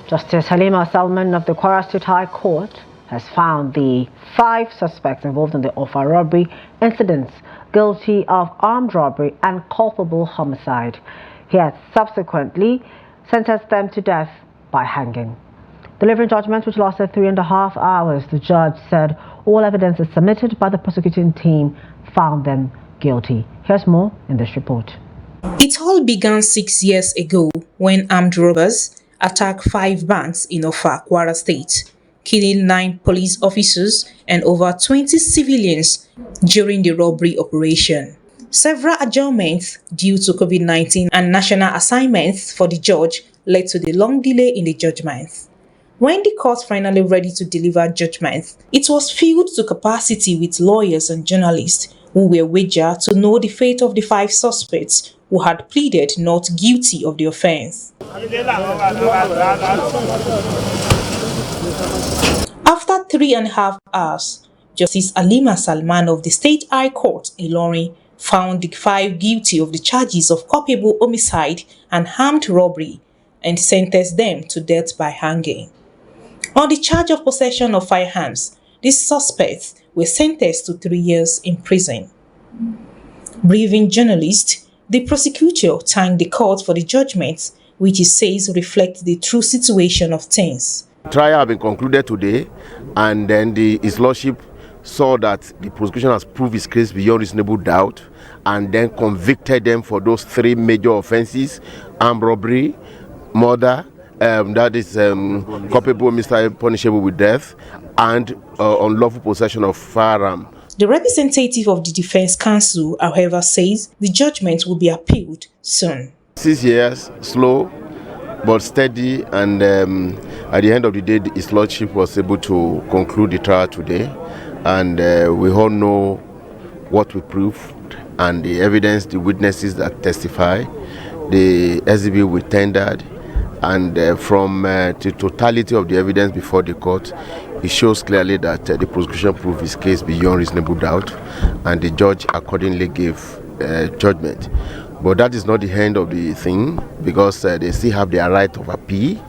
Justice Haleemah Salman of the Kwara State High Court has found the 5 suspects involved in the Offa robbery incidents guilty of armed robbery and culpable homicide. He has subsequently sentenced them to death by hanging. Delivering judgment, which lasted 3.5 hours, the judge said all evidences submitted by the prosecuting team found them guilty. Here's more in this report. It all began 6 years ago when armed robbers attacked 5 banks in Offa, Kwara State, killing 9 police officers and over 20 civilians during the robbery operation. Several adjournments due to COVID-19 and national assignments for the judge led to the long delay in the judgment. When the court finally ready to deliver judgment, it was filled to capacity with lawyers and journalists who were wagered to know the fate of the 5 suspects who had pleaded not guilty of the offense. After 3.5 hours, Justice Haleemah Salman of the State High Court, Ilorin, found the 5 guilty of the charges of culpable homicide and armed robbery and sentenced them to death by hanging. On the charge of possession of firearms, these suspects were sentenced to 3 years in prison. Briefing journalists, the prosecutor thanked the court for the judgment, which he says reflects the true situation of things. The trial has been concluded today, and then His Lordship saw that the prosecution has proved his case beyond reasonable doubt and then convicted them for those 3 major offenses: armed robbery, murder, that is culpable homicide punishable with death, and unlawful possession of firearm. The representative of the Defense Counsel, however, says the judgment will be appealed soon. 6 years, slow but steady, and at the end of the day, His Lordship was able to conclude the trial today, and we all know what we proved and the evidence, the witnesses that testify, the exhibit we tendered, and from the totality of the evidence before the court, it shows clearly that the prosecution proved his case beyond reasonable doubt, and the judge accordingly gave judgment. But that is not the end of the thing, because they still have their right of appeal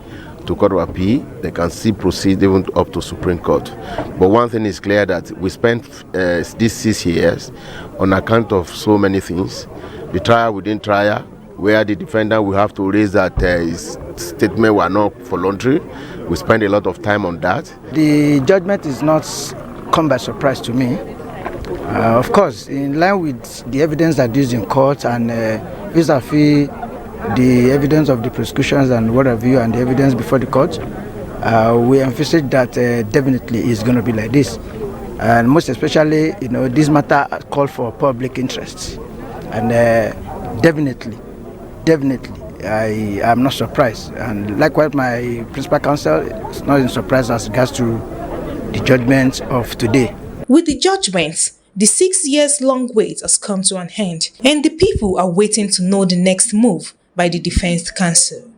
to Court of Appeal. They can still proceed even up to Supreme Court. But one thing is clear, that we spent these 6 years on account of so many things. The trial within trial, where the defendant will have to raise that his statement were not voluntary. We spend a lot of time on that. The judgment is not come by surprise to me. Of course, in line with the evidence that is in court and vis-a-vis the evidence of the prosecutions and what have you, and the evidence before the court, we envisage that definitely it's going to be like this. And most especially, this matter called for public interest. And definitely, I am not surprised. And likewise, my principal counsel is not in surprise as regards to the judgment of today. With the judgment, the 6 years long wait has come to an end, and the people are waiting to know the next move by the Defense Counsel.